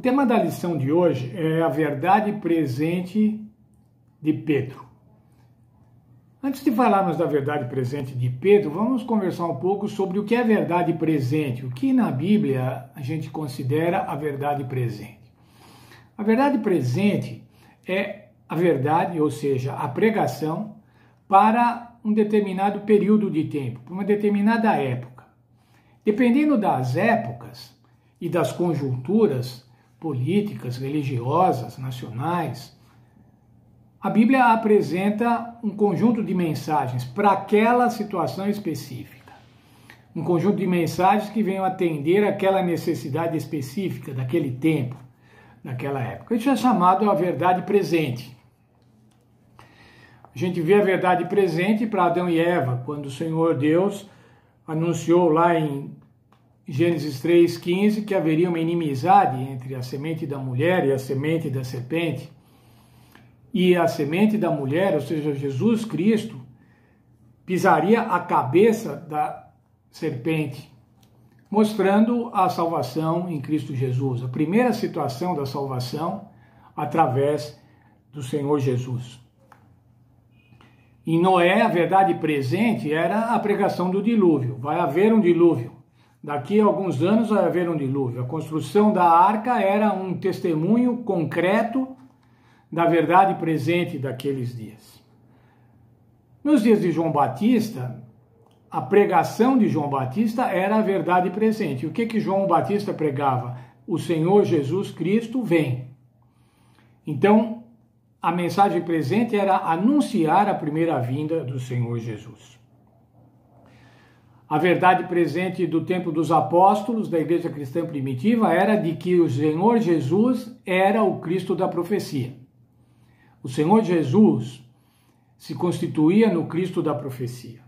tema da lição de hoje é a verdade presente de Pedro. Antes de falarmos da verdade presente de Pedro, vamos conversar um pouco sobre o que é verdade presente, o que na Bíblia a gente considera a verdade presente. A verdade presente é a verdade, ou seja, a pregação para um determinado período de tempo, para uma determinada época. Dependendo das épocas e das conjunturas políticas, religiosas, nacionais, a Bíblia apresenta um conjunto de mensagens para aquela situação específica. Um conjunto de mensagens que venham atender aquela necessidade específica daquele tempo, daquela época. Isso é chamado a verdade presente. A gente vê a verdade presente para Adão e Eva, quando o Senhor Deus anunciou lá em Gênesis 3,15 que haveria uma inimizade entre a semente da mulher e a semente da serpente. E a semente da mulher, ou seja, Jesus Cristo, pisaria a cabeça da serpente, mostrando a salvação em Cristo Jesus. A primeira situação da salvação através do Senhor Jesus. Em Noé, a verdade presente era a pregação do dilúvio. Vai haver um dilúvio. Daqui a alguns anos vai haver um dilúvio. A construção da arca era um testemunho concreto da verdade presente daqueles dias. Nos dias de João Batista, a pregação de João Batista era a verdade presente. O que João Batista pregava? O Senhor Jesus Cristo vem. Então, a mensagem presente era anunciar a primeira vinda do Senhor Jesus. A verdade presente do tempo dos apóstolos, da igreja cristã primitiva, era de que o Senhor Jesus era o Cristo da profecia. O Senhor Jesus se constituía no Cristo da profecia.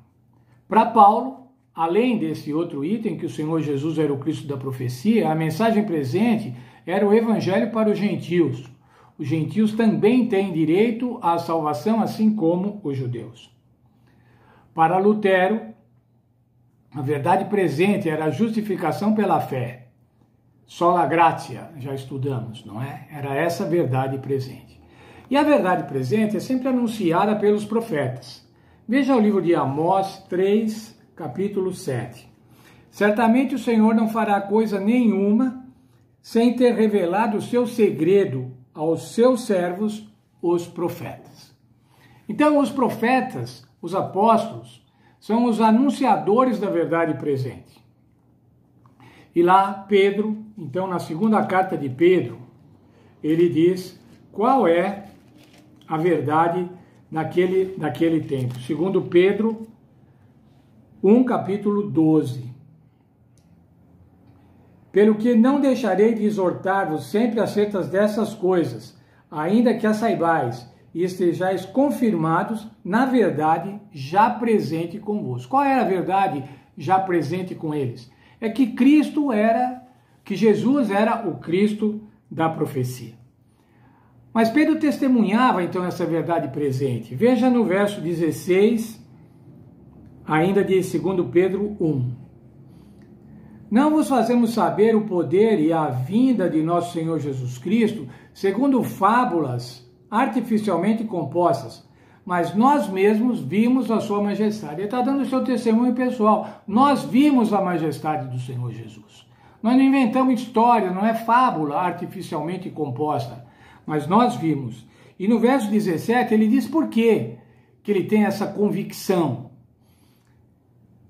Para Paulo, além desse outro item, que o Senhor Jesus era o Cristo da profecia, a mensagem presente era o evangelho para os gentios. Os gentios também têm direito à salvação, assim como os judeus. Para Lutero, a verdade presente era a justificação pela fé. Sola gratia, já estudamos, não é? Era essa a verdade presente. E a verdade presente é sempre anunciada pelos profetas. Veja o livro de Amós 3, capítulo 7. Certamente o Senhor não fará coisa nenhuma sem ter revelado o seu segredo aos seus servos, os profetas. Então, os profetas, os apóstolos, são os anunciadores da verdade presente. E lá, Pedro, então, na segunda carta de Pedro, ele diz qual é a verdade naquele tempo. Segundo Pedro 1, capítulo 12. Pelo que não deixarei de exortar-vos sempre acerca dessas coisas, ainda que as saibais e estejais confirmados na verdade já presente convosco. Qual era a verdade já presente com eles? É que Jesus era o Cristo da profecia. Mas Pedro testemunhava então essa verdade presente. Veja no verso 16, ainda de 2 Pedro 1. Não vos fazemos saber o poder e a vinda de nosso Senhor Jesus Cristo, segundo fábulas artificialmente compostas, mas nós mesmos vimos a sua majestade. Ele está dando o seu testemunho pessoal. Nós vimos a majestade do Senhor Jesus. Nós não inventamos história, não é fábula artificialmente composta, mas nós vimos. E no verso 17 ele diz por quê que ele tem essa convicção.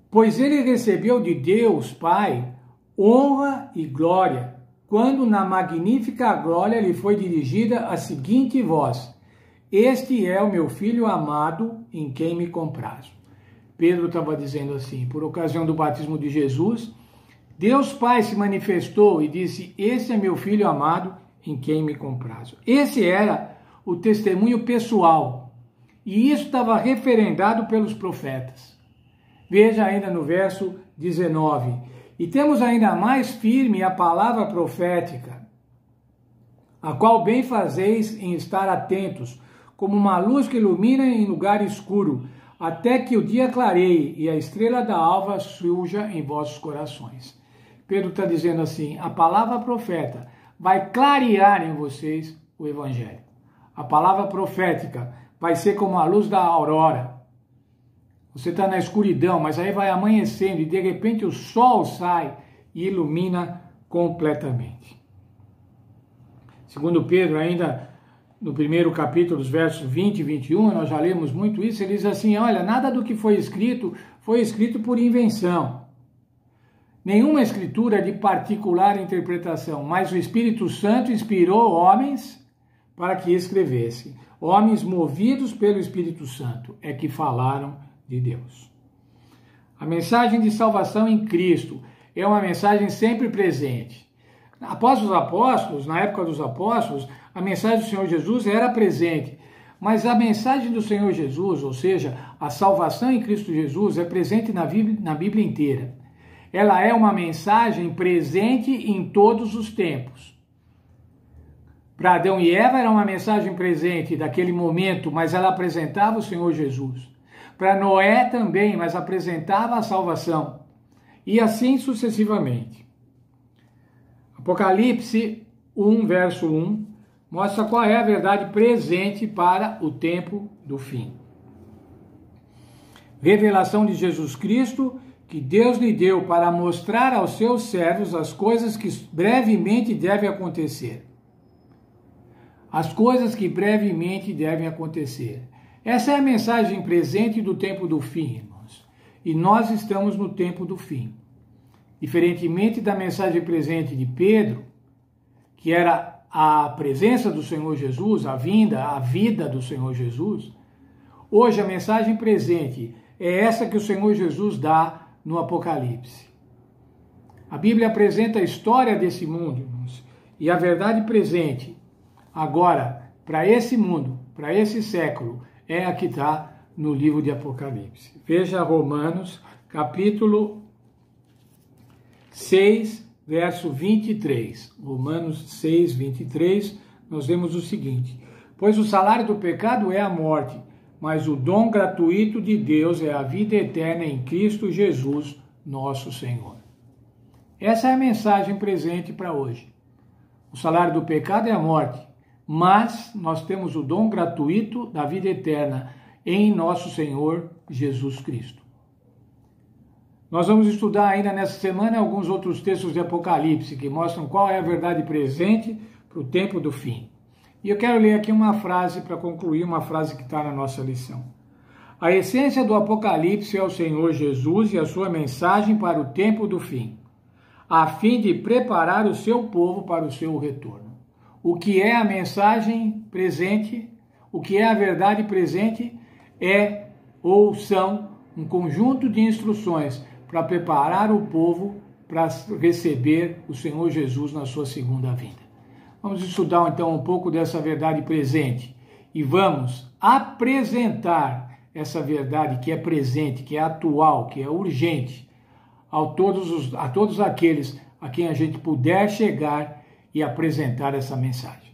Pois ele recebeu de Deus Pai honra e glória, quando na magnífica glória lhe foi dirigida a seguinte voz: Este é o meu filho amado, em quem me comprazo. Pedro estava dizendo assim, por ocasião do batismo de Jesus, Deus Pai se manifestou e disse: Este é meu filho amado, em quem me comprazo. Esse era o testemunho pessoal, e isso estava referendado pelos profetas. Veja ainda no verso 19. E temos ainda mais firme a palavra profética, a qual bem fazeis em estar atentos, como uma luz que ilumina em lugar escuro, até que o dia clareie e a estrela da alva surja em vossos corações. Pedro está dizendo assim, a palavra profeta vai clarear em vocês o Evangelho. A palavra profética vai ser como a luz da aurora. Você está na escuridão, mas aí vai amanhecendo e de repente o sol sai e ilumina completamente. Segundo Pedro, ainda no primeiro capítulo, os versos 20 e 21, nós já lemos muito isso, ele diz assim, olha, nada do que foi escrito por invenção. Nenhuma escritura de particular interpretação, mas o Espírito Santo inspirou homens para que escrevessem. Homens movidos pelo Espírito Santo é que falaram de Deus. A mensagem de salvação em Cristo é uma mensagem sempre presente. Após os apóstolos, na época dos apóstolos, a mensagem do Senhor Jesus era presente. Mas a mensagem do Senhor Jesus, ou seja, a salvação em Cristo Jesus, é presente na Bíblia inteira. Ela é uma mensagem presente em todos os tempos. Para Adão e Eva era uma mensagem presente daquele momento, mas ela apresentava o Senhor Jesus. Para Noé também, mas apresentava a salvação. E assim sucessivamente. Apocalipse 1, verso 1, mostra qual é a verdade presente para o tempo do fim. Revelação de Jesus Cristo, que Deus lhe deu para mostrar aos seus servos as coisas que brevemente devem acontecer. As coisas que brevemente devem acontecer. Essa é a mensagem presente do tempo do fim, irmãos. E nós estamos no tempo do fim. Diferentemente da mensagem presente de Pedro, que era a presença do Senhor Jesus, a vinda, a vida do Senhor Jesus, hoje a mensagem presente é essa que o Senhor Jesus dá no Apocalipse. A Bíblia apresenta a história desse mundo, irmãos, e a verdade presente, agora, para esse mundo, para esse século, é a que está no livro de Apocalipse. Veja Romanos, capítulo 6, verso 23. Romanos 6, 23, nós vemos o seguinte: pois o salário do pecado é a morte, mas o dom gratuito de Deus é a vida eterna em Cristo Jesus, nosso Senhor. Essa é a mensagem presente para hoje. O salário do pecado é a morte, mas nós temos o dom gratuito da vida eterna em nosso Senhor Jesus Cristo. Nós vamos estudar ainda nessa semana alguns outros textos de Apocalipse que mostram qual é a verdade presente para o tempo do fim. E eu quero ler aqui uma frase para concluir, uma frase que está na nossa lição. A essência do Apocalipse é o Senhor Jesus e a sua mensagem para o tempo do fim, a fim de preparar o seu povo para o seu retorno. O que é a mensagem presente, o que é a verdade presente, é ou são um conjunto de instruções para preparar o povo para receber o Senhor Jesus na sua segunda vinda. Vamos estudar então um pouco dessa verdade presente e vamos apresentar essa verdade que é presente, que é atual, que é urgente a todos aqueles a quem a gente puder chegar e apresentar essa mensagem.